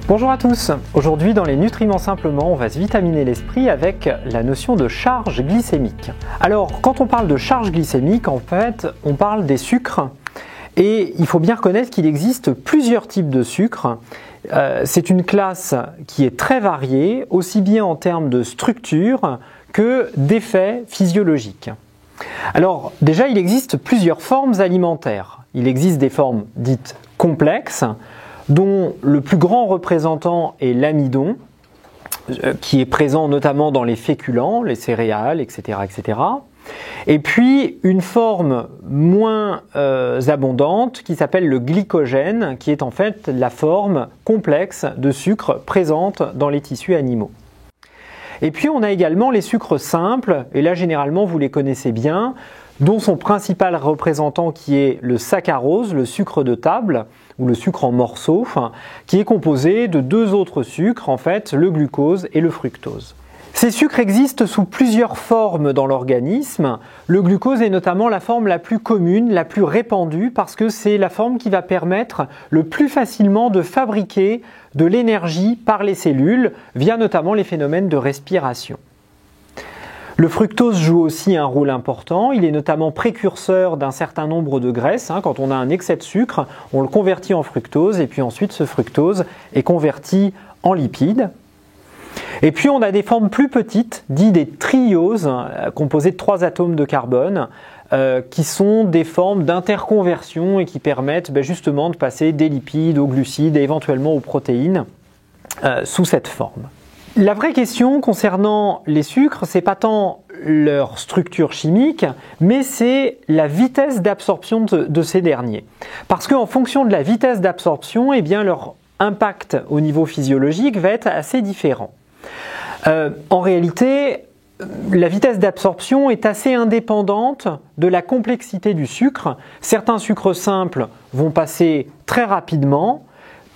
Bonjour à tous. Aujourd'hui dans les nutriments simplement, on va se vitaminer l'esprit avec la notion de charge glycémique. Alors quand on parle de charge glycémique, en fait on parle des sucres et il faut bien reconnaître qu'il existe plusieurs types de sucres. C'est une classe qui est très variée, aussi bien en termes de structure que d'effets physiologiques. Alors déjà il existe plusieurs formes alimentaires. Il existe des formes dites complexes, dont le plus grand représentant est l'amidon, qui est présent notamment dans les féculents, les céréales, etc., etc. Et puis une forme moins abondante qui s'appelle le glycogène, qui est en fait la forme complexe de sucre présente dans les tissus animaux. Et puis on a également les sucres simples, et là généralement vous les connaissez bien, dont son principal représentant qui est le saccharose, le sucre de table, ou le sucre en morceaux, qui est composé de deux autres sucres, en fait, le glucose et le fructose. Ces sucres existent sous plusieurs formes dans l'organisme. Le glucose est notamment la forme la plus commune, la plus répandue, parce que c'est la forme qui va permettre le plus facilement de fabriquer de l'énergie par les cellules, via notamment les phénomènes de respiration. Le fructose joue aussi un rôle important, il est notamment précurseur d'un certain nombre de graisses. Quand on a un excès de sucre, on le convertit en fructose et puis ensuite ce fructose est converti en lipides. Et puis on a des formes plus petites, dites des trioses, composées de 3 atomes de carbone, qui sont des formes d'interconversion et qui permettent justement de passer des lipides aux glucides et éventuellement aux protéines sous cette forme. La vraie question concernant les sucres, c'est pas tant leur structure chimique, mais c'est la vitesse d'absorption de ces derniers. Parce qu'en fonction de la vitesse d'absorption, leur impact au niveau physiologique va être assez différent. En réalité, la vitesse d'absorption est assez indépendante de la complexité du sucre. Certains sucres simples vont passer très rapidement,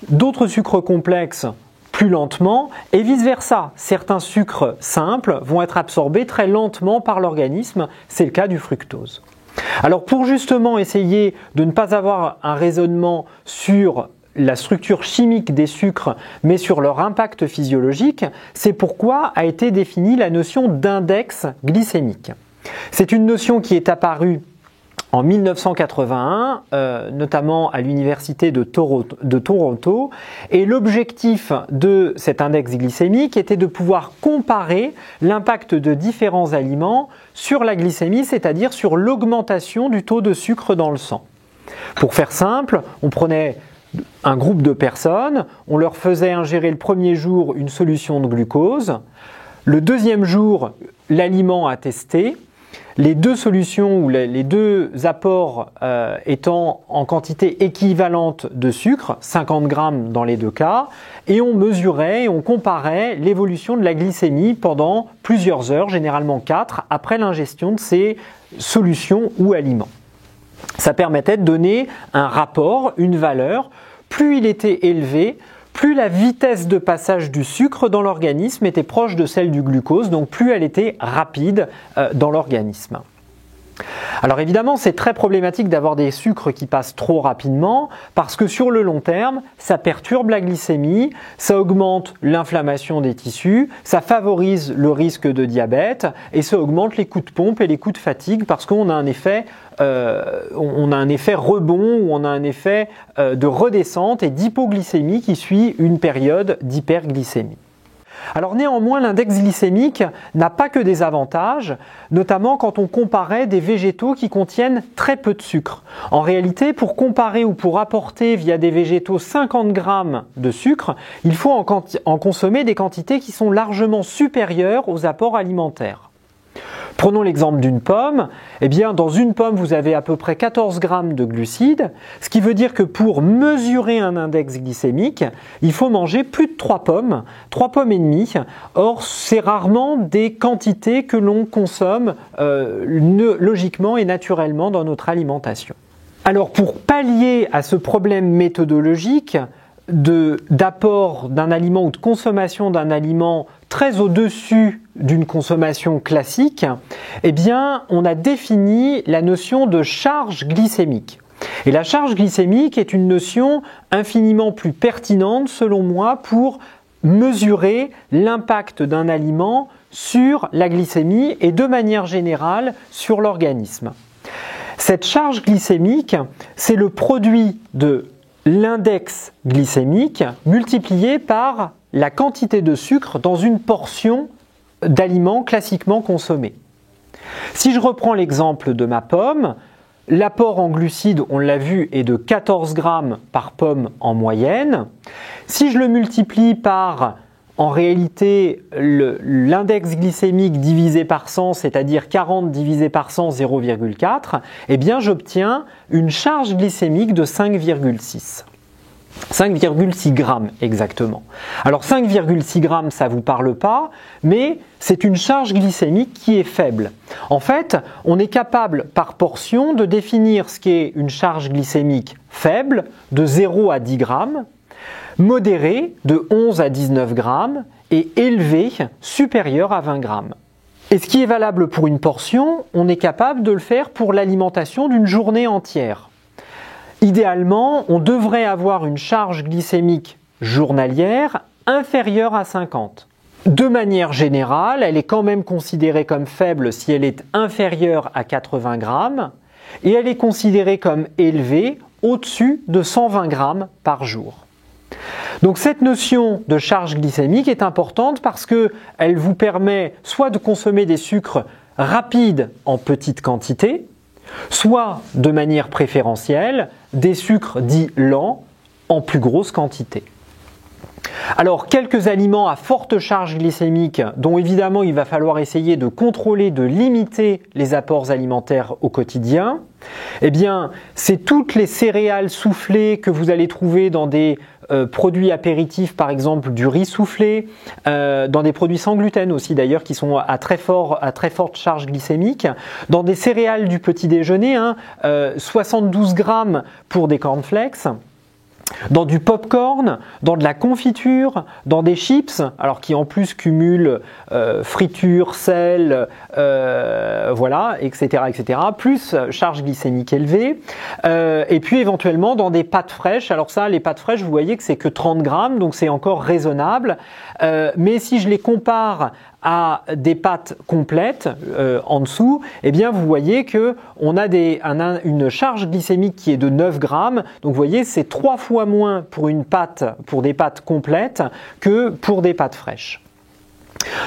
d'autres sucres complexes plus lentement, et vice-versa. Certains sucres simples vont être absorbés très lentement par l'organisme, c'est le cas du fructose. Alors pour justement essayer de ne pas avoir un raisonnement sur la structure chimique des sucres, mais sur leur impact physiologique, c'est pourquoi a été définie la notion d'index glycémique. C'est une notion qui est apparue en 1981, notamment à l'université de Toronto, et l'objectif de cet index glycémique était de pouvoir comparer l'impact de différents aliments sur la glycémie, c'est-à-dire sur l'augmentation du taux de sucre dans le sang. Pour faire simple, on prenait un groupe de personnes, on leur faisait ingérer le premier jour une solution de glucose, le deuxième jour l'aliment à tester, les deux solutions ou les deux apports étant en quantité équivalente de sucre, 50 grammes dans les deux cas, et on mesurait et on comparait l'évolution de la glycémie pendant plusieurs heures, généralement 4, après l'ingestion de ces solutions ou aliments. Ça permettait de donner un rapport, une valeur. Plus il était élevé, plus la vitesse de passage du sucre dans l'organisme était proche de celle du glucose, donc plus elle était rapide dans l'organisme. Alors évidemment, c'est très problématique d'avoir des sucres qui passent trop rapidement parce que sur le long terme, ça perturbe la glycémie, ça augmente l'inflammation des tissus, ça favorise le risque de diabète et ça augmente les coups de pompe et les coups de fatigue parce qu'on a un effet rebond ou on a un effet de redescente et d'hypoglycémie qui suit une période d'hyperglycémie. Alors néanmoins, l'index glycémique n'a pas que des avantages, notamment quand on comparait des végétaux qui contiennent très peu de sucre. En réalité, pour comparer ou pour apporter via des végétaux 50 grammes de sucre, il faut en consommer des quantités qui sont largement supérieures aux apports alimentaires. Prenons l'exemple d'une pomme. Dans une pomme, vous avez à peu près 14 grammes de glucides, ce qui veut dire que pour mesurer un index glycémique, il faut manger plus de 3 pommes et demie. Or, c'est rarement des quantités que l'on consomme logiquement et naturellement dans notre alimentation. Alors, pour pallier à ce problème méthodologique d'apport d'un aliment ou de consommation d'un aliment très au-dessus d'une consommation classique, on a défini la notion de charge glycémique. Et la charge glycémique est une notion infiniment plus pertinente, selon moi, pour mesurer l'impact d'un aliment sur la glycémie et de manière générale sur l'organisme. Cette charge glycémique, c'est le produit de l'index glycémique multiplié par la quantité de sucre dans une portion d'aliments classiquement consommés. Si je reprends l'exemple de ma pomme, l'apport en glucides, on l'a vu, est de 14 grammes par pomme en moyenne. Si je le multiplie par, en réalité, l'index glycémique divisé par 100, c'est-à-dire 40 divisé par 100, 0,4, eh bien j'obtiens une charge glycémique de 5,6. 5,6 grammes exactement. Alors 5,6 grammes, ça ne vous parle pas, mais c'est une charge glycémique qui est faible. En fait, on est capable par portion de définir ce qu'est une charge glycémique faible, de 0 à 10 grammes, modérée, de 11 à 19 grammes, et élevée, supérieure à 20 grammes. Et ce qui est valable pour une portion, on est capable de le faire pour l'alimentation d'une journée entière. Idéalement, on devrait avoir une charge glycémique journalière inférieure à 50. De manière générale, elle est quand même considérée comme faible si elle est inférieure à 80 grammes et elle est considérée comme élevée au-dessus de 120 grammes par jour. Donc cette notion de charge glycémique est importante parce qu'elle vous permet soit de consommer des sucres rapides en petite quantité, soit de manière préférentielle, des sucres dits lents en plus grosse quantité. Alors, quelques aliments à forte charge glycémique dont évidemment il va falloir essayer de contrôler, de limiter les apports alimentaires au quotidien, eh bien, c'est toutes les céréales soufflées que vous allez trouver dans des produits apéritifs, par exemple du riz soufflé, dans des produits sans gluten aussi d'ailleurs qui sont à très forte charge glycémique, dans des céréales du petit déjeuner, 72 grammes pour des cornflakes, dans du popcorn, dans de la confiture, dans des chips, alors qui en plus cumulent friture, sel, voilà, etc., plus charge glycémique élevée, et puis éventuellement dans des pâtes fraîches. Alors ça, les pâtes fraîches, vous voyez que c'est que 30 grammes, donc c'est encore raisonnable, mais si je les compare à des pâtes complètes en dessous, eh bien vous voyez que on a une charge glycémique qui est de 9 grammes. Donc vous voyez, c'est 3 fois moins pour des pâtes complètes que pour des pâtes fraîches.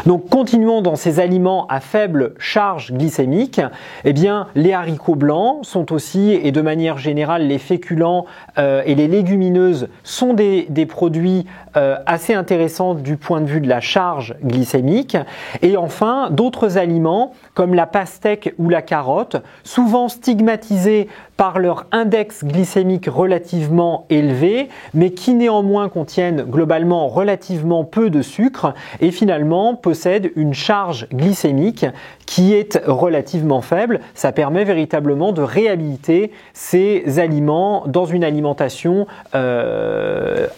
Donc continuons dans ces aliments à faible charge glycémique. Eh bien, les haricots blancs sont aussi, et de manière générale, les féculents et les légumineuses sont des produits assez intéressants du point de vue de la charge glycémique. Et enfin, d'autres aliments comme la pastèque ou la carotte, souvent stigmatisés par leur index glycémique relativement élevé, mais qui néanmoins contiennent globalement relativement peu de sucre et finalement possèdent une charge glycémique qui est relativement faible. Ça permet véritablement de réhabiliter ces aliments dans une alimentation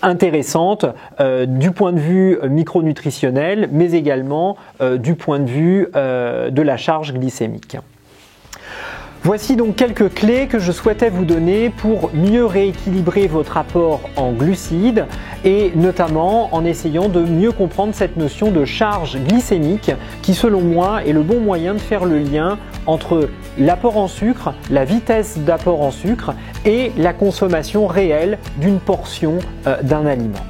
intéressante du point de vue micronutritionnel, mais également du point de vue de la charge glycémique. Voici donc quelques clés que je souhaitais vous donner pour mieux rééquilibrer votre apport en glucides et notamment en essayant de mieux comprendre cette notion de charge glycémique qui selon moi est le bon moyen de faire le lien entre l'apport en sucre, la vitesse d'apport en sucre et la consommation réelle d'une portion d'un aliment.